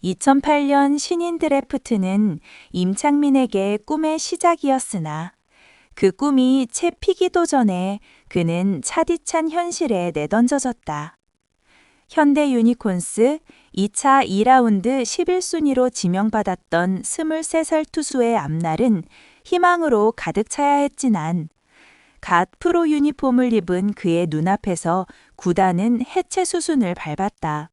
2008년 신인 드래프트는 임창민에게 꿈의 시작이었으나 그 꿈이 채 피기도 전에 그는 차디찬 현실에 내던져졌다. 현대 유니콘스 2차 2라운드 11순위로 지명받았던 23살 투수의 앞날은 희망으로 가득 차야 했지만 갓 프로 유니폼을 입은 그의 눈앞에서 구단은 해체 수순을 밟았다.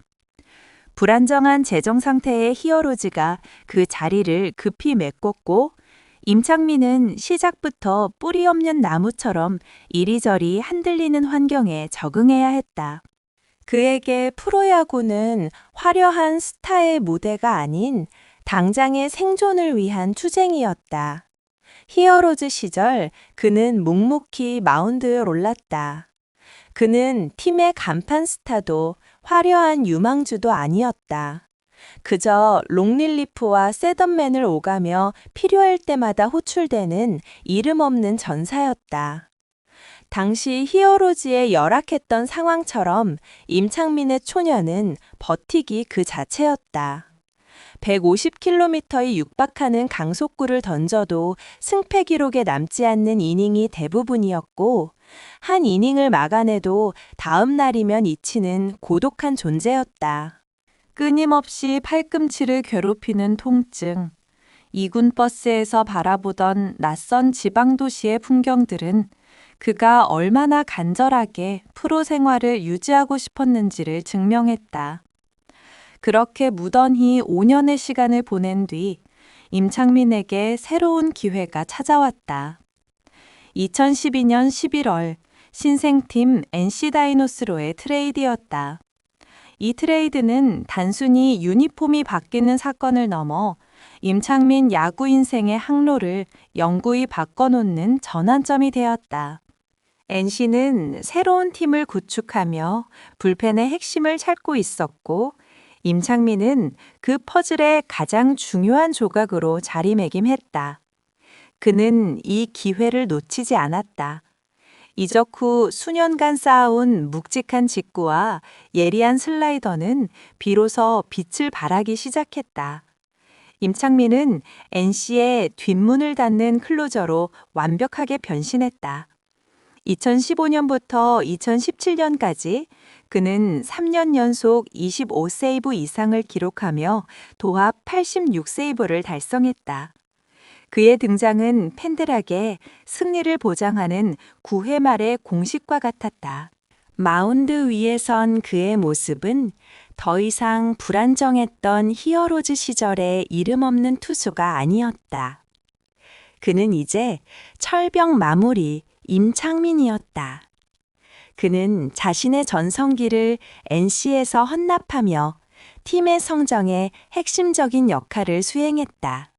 불안정한 재정 상태의 히어로즈가 그 자리를 급히 메꿨고 임창민은 시작부터 뿌리 없는 나무처럼 이리저리 흔들리는 환경에 적응해야 했다. 그에게 프로야구는 화려한 스타의 무대가 아닌 당장의 생존을 위한 투쟁이었다. 히어로즈 시절 그는 묵묵히 마운드에 올랐다. 그는 팀의 간판 스타도 화려한 유망주도 아니었다. 그저 롱릴리프와 셋업맨을 오가며 필요할 때마다 호출되는 이름 없는 전사였다. 당시 히어로즈의 열악했던 상황처럼 임창민의 초년은 버티기 그 자체였다. 150km에 육박하는 강속구를 던져도 승패 기록에 남지 않는 이닝이 대부분이었고 한 이닝을 막아내도 다음 날이면 잊히는 고독한 존재였다. 끊임없이 팔꿈치를 괴롭히는 통증. 2군 버스에서 바라보던 낯선 지방 도시의 풍경들은 그가 얼마나 간절하게 프로 생활을 유지하고 싶었는지를 증명했다. 그렇게 무던히 5년의 시간을 보낸 뒤 임창민에게 새로운 기회가 찾아왔다. 2012년 11월 신생팀 NC 다이노스로의 트레이드였다. 이 트레이드는 단순히 유니폼이 바뀌는 사건을 넘어 임창민 야구 인생의 항로를 영구히 바꿔놓는 전환점이 되었다. NC는 새로운 팀을 구축하며 불펜의 핵심을 찾고 있었고 임창민은 그 퍼즐의 가장 중요한 조각으로 자리매김했다. 그는 이 기회를 놓치지 않았다. 이적 후 수년간 쌓아온 묵직한 직구와 예리한 슬라이더는 비로소 빛을 발하기 시작했다. 임창민은 NC의 뒷문을 닫는 클로저로 완벽하게 변신했다. 2015년부터 2017년까지 그는 3년 연속 25세이브 이상을 기록하며 도합 86세이브를 달성했다. 그의 등장은 팬들에게 승리를 보장하는 9회 말의 공식과 같았다. 마운드 위에 선 그의 모습은 더 이상 불안정했던 히어로즈 시절의 이름 없는 투수가 아니었다. 그는 이제 철벽 마무리 임창민이었다. 그는 자신의 전성기를 NC에서 헌납하며 팀의 성정에 핵심적인 역할을 수행했다.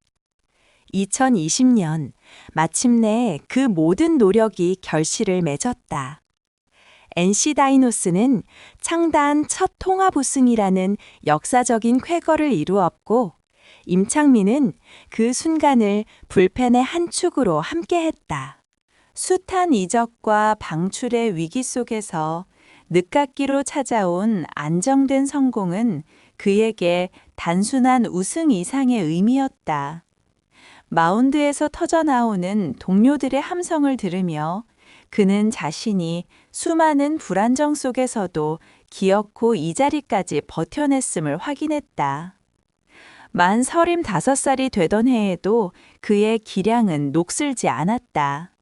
2020년 마침내 그 모든 노력이 결실을 맺었다. NC 다이노스는 창단 첫 통합 우승이라는 역사적인 쾌거를 이루었고 임창민은 그 순간을 불펜의 한 축으로 함께했다. 숱한 이적과 방출의 위기 속에서 늦깎이로 찾아온 안정된 성공은 그에게 단순한 우승 이상의 의미였다. 마운드에서 터져나오는 동료들의 함성을 들으며 그는 자신이 수많은 불안정 속에서도 기어코 이 자리까지 버텨냈음을 확인했다. 만 35살이 되던 해에도 그의 기량은 녹슬지 않았다.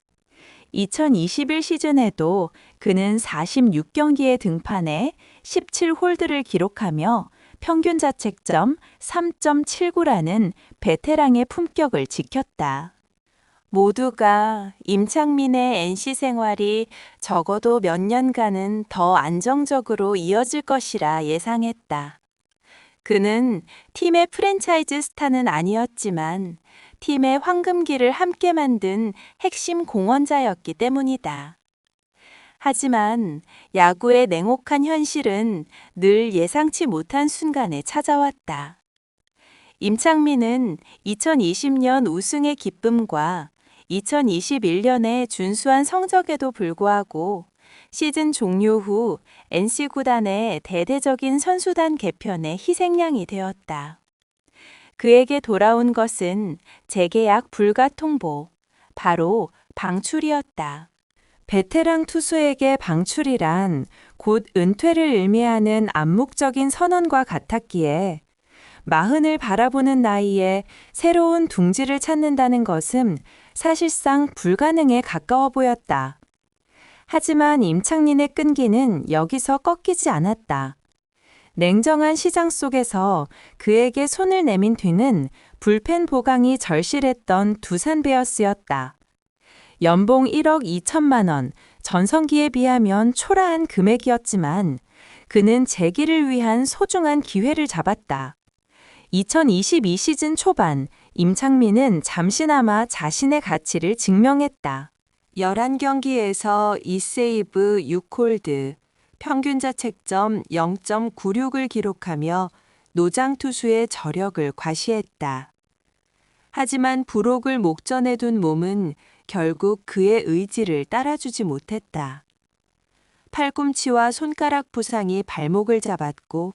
2021 시즌에도 그는 46경기에 등판해 17홀드를 기록하며 평균 자책점 3.79라는 베테랑의 품격을 지켰다. 모두가 임창민의 NC 생활이 적어도 몇 년간은 더 안정적으로 이어질 것이라 예상했다. 그는 팀의 프랜차이즈 스타는 아니었지만 팀의 황금기를 함께 만든 핵심 공헌자였기 때문이다. 하지만 야구의 냉혹한 현실은 늘 예상치 못한 순간에 찾아왔다. 임창민은 2020년 우승의 기쁨과 2021년의 준수한 성적에도 불구하고 시즌 종료 후 NC 구단의 대대적인 선수단 개편의 희생양이 되었다. 그에게 돌아온 것은 재계약 불가 통보, 바로 방출이었다. 베테랑 투수에게 방출이란 곧 은퇴를 의미하는 암묵적인 선언과 같았기에 마흔을 바라보는 나이에 새로운 둥지를 찾는다는 것은 사실상 불가능에 가까워 보였다. 하지만 임창린의 끈기는 여기서 꺾이지 않았다. 냉정한 시장 속에서 그에게 손을 내민 뒤는 불펜 보강이 절실했던 두산 베어스였다. 연봉 1억 2천만 원, 전성기에 비하면 초라한 금액이었지만 그는 재기를 위한 소중한 기회를 잡았다. 2022 시즌 초반, 임창민은 잠시나마 자신의 가치를 증명했다. 11경기에서 2세이브 6홀드, 평균 자책점 0.96을 기록하며 노장 투수의 저력을 과시했다. 하지만 부록을 목전에 둔 몸은 결국 그의 의지를 따라주지 못했다. 팔꿈치와 손가락 부상이 발목을 잡았고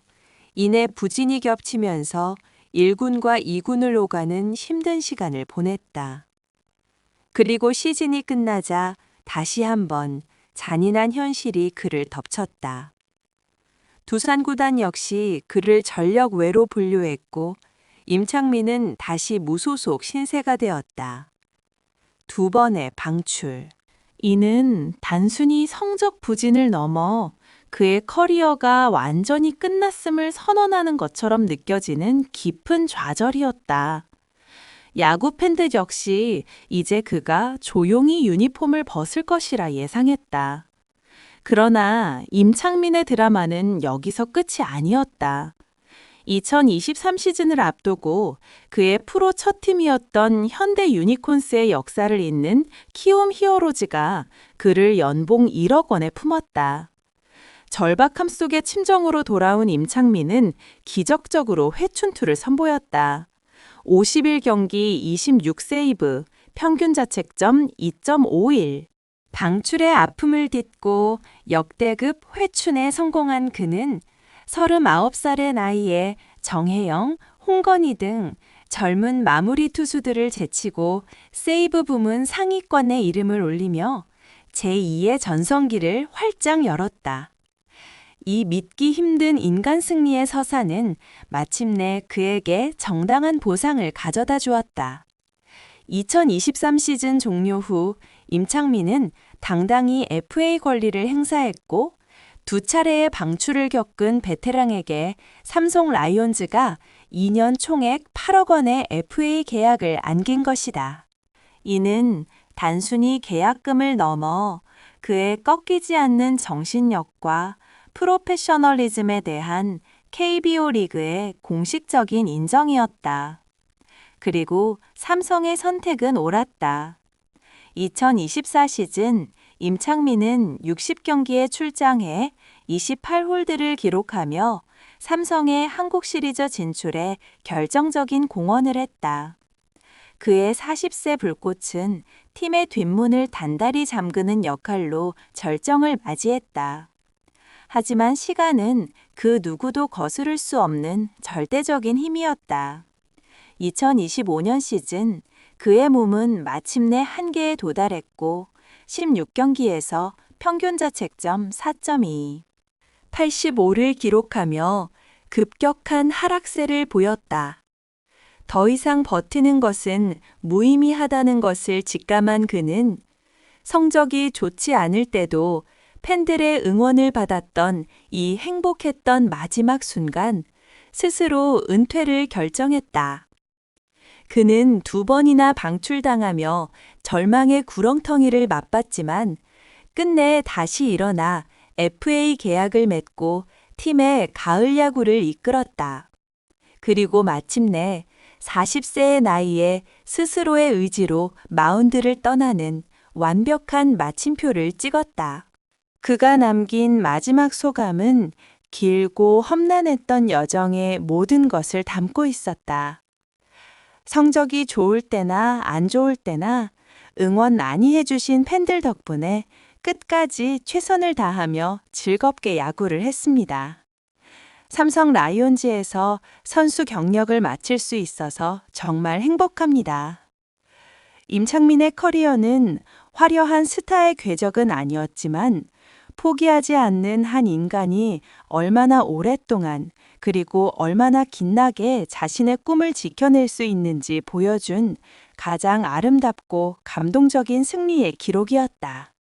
이내 부진이 겹치면서 1군과 2군을 오가는 힘든 시간을 보냈다. 그리고 시즌이 끝나자 다시 한번 잔인한 현실이 그를 덮쳤다. 두산 구단 역시 그를 전력 외로 분류했고 임창민은 다시 무소속 신세가 되었다. 두 번의 방출. 이는 단순히 성적 부진을 넘어 그의 커리어가 완전히 끝났음을 선언하는 것처럼 느껴지는 깊은 좌절이었다. 야구 팬들 역시 이제 그가 조용히 유니폼을 벗을 것이라 예상했다. 그러나 임창민의 드라마는 여기서 끝이 아니었다. 2023 시즌을 앞두고 그의 프로 첫 팀이었던 현대 유니콘스의 역사를 잇는 키움 히어로즈가 그를 연봉 1억 원에 품었다. 절박함 속의 침정으로 돌아온 임창민은 기적적으로 회춘투를 선보였다. 51경기 26세이브, 평균 자책점 2.51. 방출의 아픔을 딛고 역대급 회춘에 성공한 그는 39살의 나이에 정혜영, 홍건희 등 젊은 마무리 투수들을 제치고 세이브 부문 상위권에 이름을 올리며 제2의 전성기를 활짝 열었다. 이 믿기 힘든 인간 승리의 서사는 마침내 그에게 정당한 보상을 가져다 주었다. 2023 시즌 종료 후 임창민은 당당히 FA 권리를 행사했고 두 차례의 방출을 겪은 베테랑에게 삼성 라이온즈가 2년 총액 8억 원의 FA 계약을 안긴 것이다. 이는 단순히 계약금을 넘어 그의 꺾이지 않는 정신력과 프로페셔널리즘에 대한 KBO 리그의 공식적인 인정이었다. 그리고 삼성의 선택은 옳았다. 2024 시즌 임창민은 60경기에 출장해 28홀드를 기록하며 삼성의 한국 시리즈 진출에 결정적인 공헌을 했다. 그의 40세 불꽃은 팀의 뒷문을 단단히 잠그는 역할로 절정을 맞이했다. 하지만 시간은 그 누구도 거스를 수 없는 절대적인 힘이었다. 2025년 시즌 그의 몸은 마침내 한계에 도달했고 16경기에서 평균 자책점 4.2, 85를 기록하며 급격한 하락세를 보였다. 더 이상 버티는 것은 무의미하다는 것을 직감한 그는 성적이 좋지 않을 때도 팬들의 응원을 받았던 이 행복했던 마지막 순간 스스로 은퇴를 결정했다. 그는 2번이나 방출당하며 절망의 구렁텅이를 맛봤지만 끝내 다시 일어나 FA 계약을 맺고 팀의 가을 야구를 이끌었다. 그리고 마침내 40세의 나이에 스스로의 의지로 마운드를 떠나는 완벽한 마침표를 찍었다. 그가 남긴 마지막 소감은 길고 험난했던 여정의 모든 것을 담고 있었다. 성적이 좋을 때나 안 좋을 때나 응원 많이 해주신 팬들 덕분에 끝까지 최선을 다하며 즐겁게 야구를 했습니다. 삼성 라이온즈에서 선수 경력을 마칠 수 있어서 정말 행복합니다. 임창민의 커리어는 화려한 스타의 궤적은 아니었지만 포기하지 않는 한 인간이 얼마나 오랫동안 그리고 얼마나 빛나게 자신의 꿈을 지켜낼 수 있는지 보여준 가장 아름답고 감동적인 승리의 기록이었다.